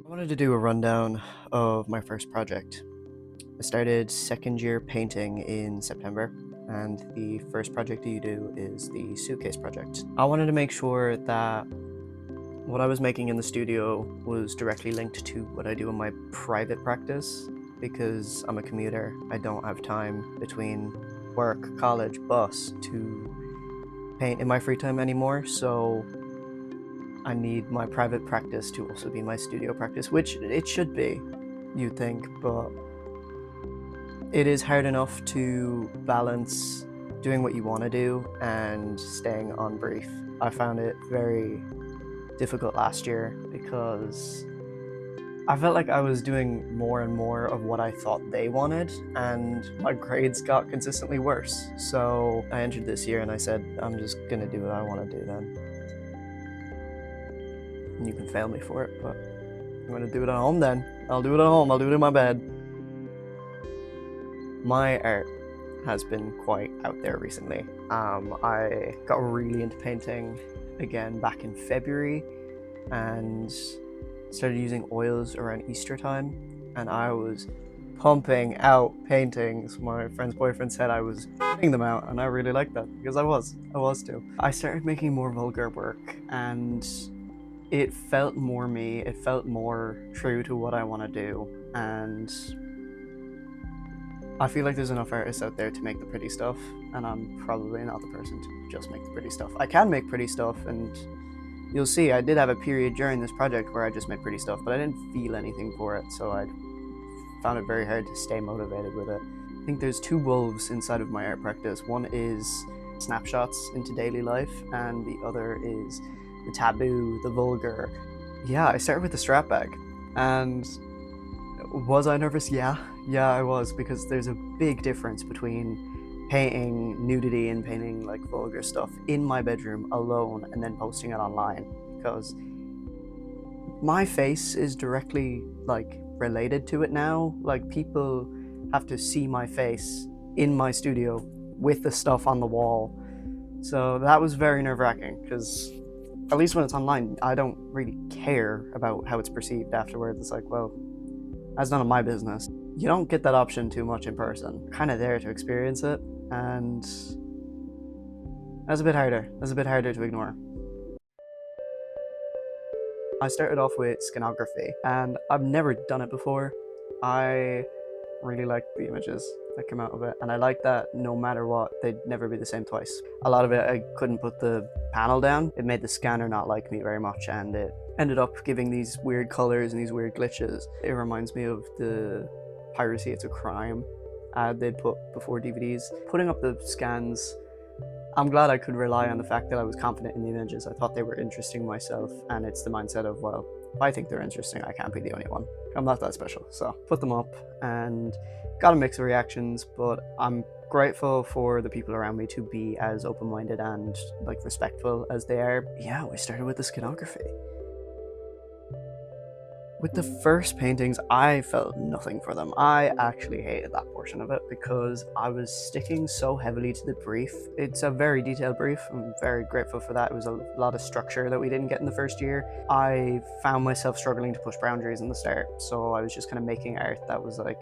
I wanted to do a rundown of my first project. I started second year painting in September, and the first project that you do is the Suitcase Project. I wanted to make sure that what I was making in the studio was directly linked to what I do in my private practice, because I'm a commuter. I don't have time between work, college, bus to paint in my free time anymore, so I need my private practice to also be my studio practice, which it should be, you'd think, but it is hard enough to balance doing what you want to do and staying on brief. I found it very difficult last year because I felt like I was doing more and more of what I thought they wanted, and my grades got consistently worse. So I entered this year and I said, I'm just gonna do what I want to do then. And you can fail me for it, but I'm gonna do it at home then. I'll do it at home, I'll do it in my bed. My art has been quite out there recently. I got really into painting again back in February and started using oils around Easter time, and I was pumping out paintings. My friend's boyfriend said I was putting them out, and I really liked that because I was too. I started making more vulgar work, and it felt more me, it felt more true to what I want to do, and I feel like there's enough artists out there to make the pretty stuff, and I'm probably not the person to just make the pretty stuff. I can make pretty stuff, and you'll see I did have a period during this project where I just made pretty stuff, but I didn't feel anything for it, so I found it very hard to stay motivated with it. I think there's two wolves inside of my art practice. One is snapshots into daily life, and the other is the taboo, the vulgar. Yeah, I started with the strap bag, and was I nervous? Yeah, I was, because there's a big difference between painting nudity and painting like vulgar stuff in my bedroom alone and then posting it online, because my face is directly like related to it now. Like, people have to see my face in my studio with the stuff on the wall. So that was very nerve-wracking, because at least when it's online, I don't really care about how it's perceived afterwards. It's like, well, that's none of my business. You don't get that option too much in person. Kind of there to experience it, and that's a bit harder. That's a bit harder to ignore. I started off with scanography, and I've never done it before. I really liked the images that came out of it, and I liked that no matter what, they'd never be the same twice. A lot of it, I couldn't put the panel down. It made the scanner not like me very much, and it ended up giving these weird colors and these weird glitches. It reminds me of the Piracy It's a Crime ad they'd put before DVDs. Putting up the scans, I'm glad I could rely on the fact that I was confident in the images. I thought they were interesting myself, and it's the mindset of, well, if I think they're interesting, I can't be the only one. I'm not that special. So put them up and got a mix of reactions, but I'm grateful for the people around me to be as open-minded and like respectful as they are. Yeah, we started with the scanography. With the first paintings, I felt nothing for them. I actually hated that portion of it because I was sticking so heavily to the brief. It's a very detailed brief. I'm very grateful for that. It was a lot of structure that we didn't get in the first year. I found myself struggling to push boundaries in the start, so I was just kind of making art that was like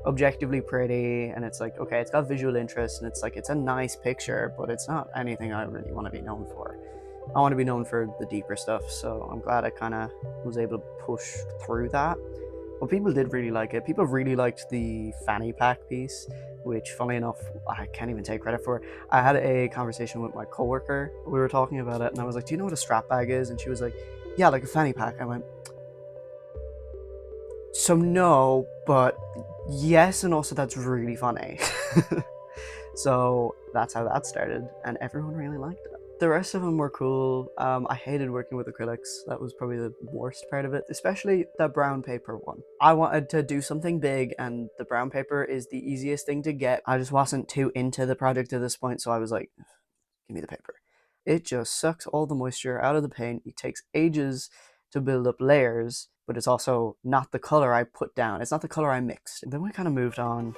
objectively pretty, and it's like, okay, it's got visual interest, and it's like, it's a nice picture, but it's not anything I really want to be known for. I want to be known for the deeper stuff, so I'm glad I kind of was able to push through that. But people did really like it. People really liked the fanny pack piece, which, funnily enough, I can't even take credit for. I had a conversation with my coworker. We were talking about it, and I was like, do you know what a strap bag is? And she was like, yeah, like a fanny pack. I went, so no, but yes, and also that's really funny. So that's how that started, and everyone really liked it. The rest of them were cool. I hated working with acrylics. That was probably the worst part of it, especially the brown paper one. I wanted to do something big, and the brown paper is the easiest thing to get. I just wasn't too into the project at this point, so I was like, give me the paper. It just sucks all the moisture out of the paint. It takes ages to build up layers, but it's also not the color I put down. It's not the color I mixed. And then we kind of moved on.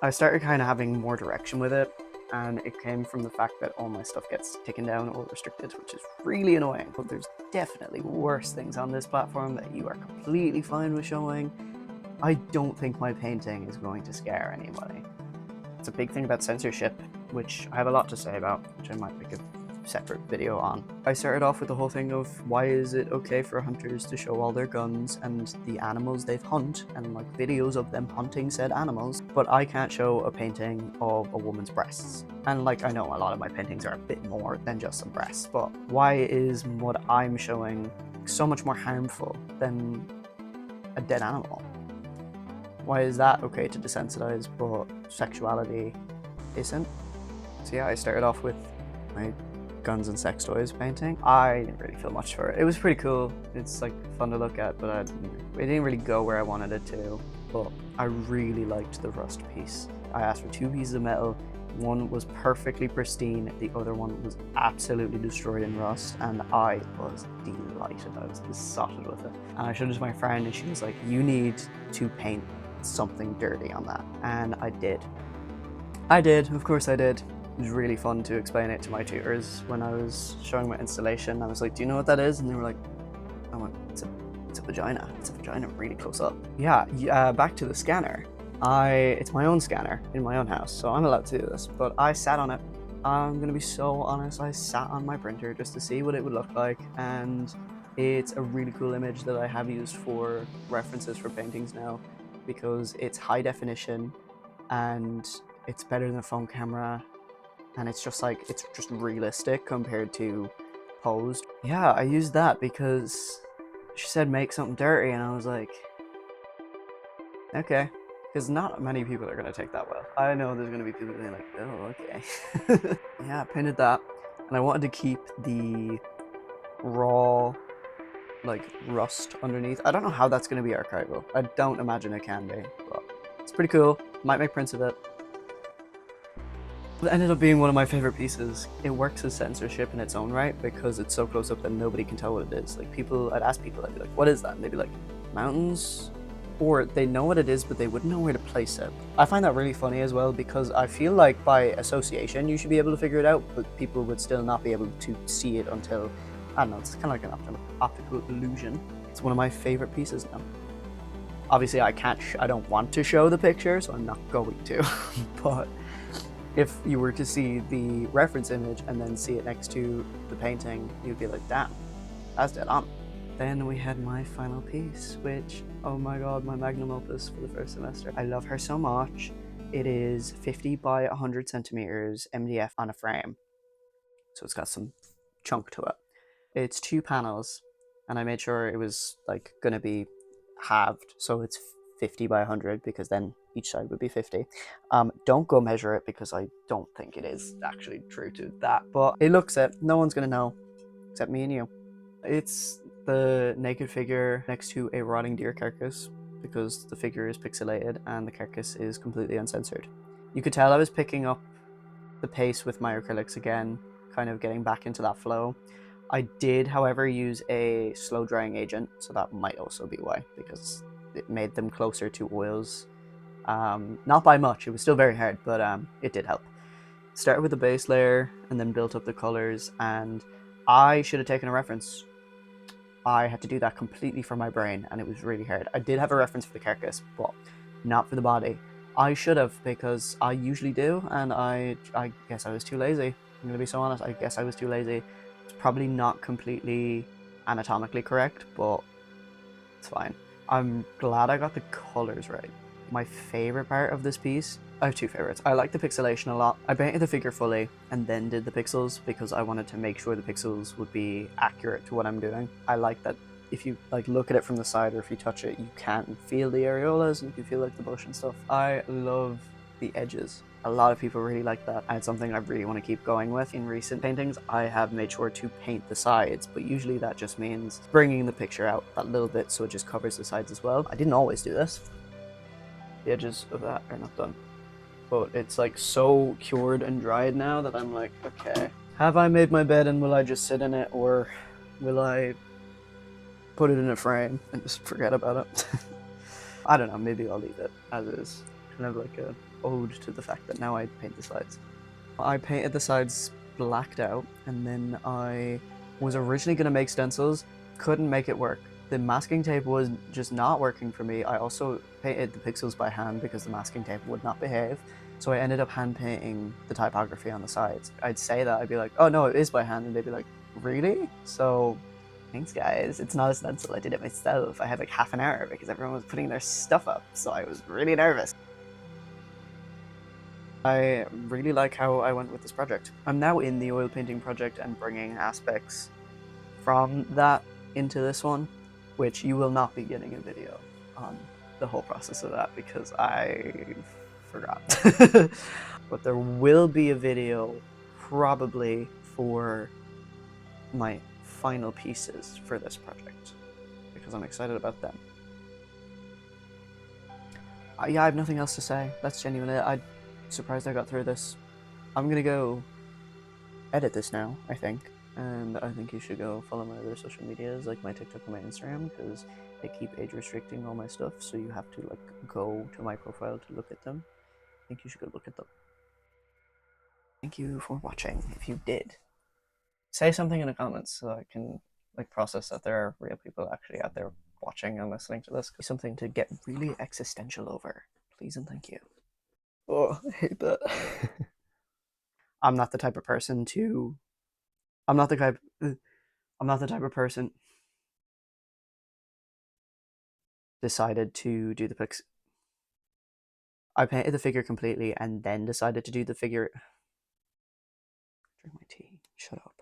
I started kind of having more direction with it. and it came from the fact that all my stuff gets taken down or restricted, which is really annoying. But there's definitely worse things on this platform that you are completely fine with showing. I don't think my painting is going to scare anybody. It's a big thing about censorship, which I have a lot to say about, which I might make a separate video on. I started off with the whole thing of why is it okay for hunters to show all their guns and the animals they've hunt and like videos of them hunting said animals, but I can't show a painting of a woman's breasts. And like, I know a lot of my paintings are a bit more than just some breasts, but why is what I'm showing so much more harmful than a dead animal? Why is that okay to desensitize, but sexuality isn't? So yeah, I started off with my guns and sex toys painting. I didn't really feel much for it. It was pretty cool. It's like fun to look at, but it didn't really go where I wanted it to. But I really liked the rust piece. I asked for 2 pieces of metal. One was perfectly pristine, the other one was absolutely destroyed in rust, and I was delighted. I was besotted with it. And I showed it to my friend, and she was like, you need to paint something dirty on that. And I did. Of course I did. It was really fun to explain it to my tutors when I was showing my installation. I was like, do you know what that is? And they were like, oh, it's a vagina. It's a vagina really close up. Yeah, back to the scanner. It's my own scanner in my own house, so I'm allowed to do this, but I sat on it. I'm gonna be so honest, I sat on my printer just to see what it would look like, and it's a really cool image that I have used for references for paintings now, because it's high definition and it's better than a phone camera, and it's just realistic compared to posed. Yeah, I used that because she said make something dirty, and I was like, okay. Because not many people are going to take that well. I know there's going to be people being like, oh, okay. Yeah, I painted that, and I wanted to keep the raw, like, rust underneath. I don't know how that's going to be archival. I don't imagine it can be, but it's pretty cool. Might make prints of it. It ended up being one of my favorite pieces. It works as censorship in its own right because it's so close up that nobody can tell what it is. Like, I'd ask people, I'd be like, what is that? And they'd be like, mountains? Or they know what it is, but they wouldn't know where to place it. I find that really funny as well, because I feel like by association you should be able to figure it out, but people would still not be able to see it until, I don't know, it's kind of like an optical illusion. It's one of my favorite pieces now. Obviously I don't want to show the picture, so I'm not going to, but if you were to see the reference image and then see it next to the painting, you'd be like, damn, that's dead on. Then we had my final piece, which, oh my god, my magnum opus for the first semester. I love her so much. It is 50 by 100 centimeters MDF on a frame. So it's got some chunk to it. It's 2 panels, and I made sure it was like gonna be halved. So it's 50 by 100, because then each side would be 50. Don't go measure it, because I don't think it is actually true to that, but it looks it. No one's gonna know except me and you. It's the naked figure next to a rotting deer carcass, because the figure is pixelated and the carcass is completely uncensored. You could tell I was picking up the pace with my acrylics again, kind of getting back into that flow. I did, however, use a slow drying agent, so that might also be why, because it made them closer to oils. Not by much, it was still very hard, but it did help. Started with the base layer and then built up the colors, and I should have taken a reference. I had to do that completely from my brain, and it was really hard. I did have a reference for the carcass, but not for the body. I should have, because I usually do, and I guess I was too lazy. I'm gonna be so honest, I guess I was too lazy. It's probably not completely anatomically correct, but it's fine. I'm glad I got the colors right. My favorite part of this piece, I have 2 favorites. I like the pixelation a lot. I painted the figure fully and then did the pixels because I wanted to make sure the pixels would be accurate to what I'm doing. I like that if you like look at it from the side, or if you touch it, you can feel the areolas and you can feel like the bush and stuff. I love the edges. A lot of people really like that, and it's something I really want to keep going with. In recent paintings, I have made sure to paint the sides, but usually that just means bringing the picture out that little bit so it just covers the sides as well. I didn't always do this. The edges of that are not done, but it's like so cured and dried now that I'm like, okay, have I made my bed and will I just sit in it, or will I put it in a frame and just forget about it? I don't know, maybe I'll leave it as is. Kind of like a ode to the fact that now I paint the sides. I painted the sides blacked out, and then I was originally going to make stencils, couldn't make it work. The masking tape was just not working for me. I also painted the pixels by hand because the masking tape would not behave. So I ended up hand painting the typography on the sides. I'd say that, I'd be like, oh no, it is by hand. And they'd be like, really? So thanks guys, it's not a stencil, I did it myself. I had like half an hour because everyone was putting their stuff up, so I was really nervous. I really like how I went with this project. I'm now in the oil painting project and bringing aspects from that into this one, which you will not be getting a video on the whole process of that because I forgot. But there will be a video probably for my final pieces for this project because I'm excited about them. Yeah, I have nothing else to say. That's genuinely it. I'm surprised I got through this. I'm gonna go edit this now, I think. And I think you should go follow my other social medias, like my TikTok and my Instagram, because they keep age restricting all my stuff, so you have to like go to my profile to look at them. I think you should go look at them. Thank you for watching. If you did, say something in the comments so I can like process that there are real people actually out there watching and listening to this. Something to get really existential over. Please and thank you. Oh, I hate that. I'm not the type of person to. I'm not the type. I'm not the type of person decided to do the pics. I painted the figure completely and then decided to do the figure. Drink my tea. Shut up.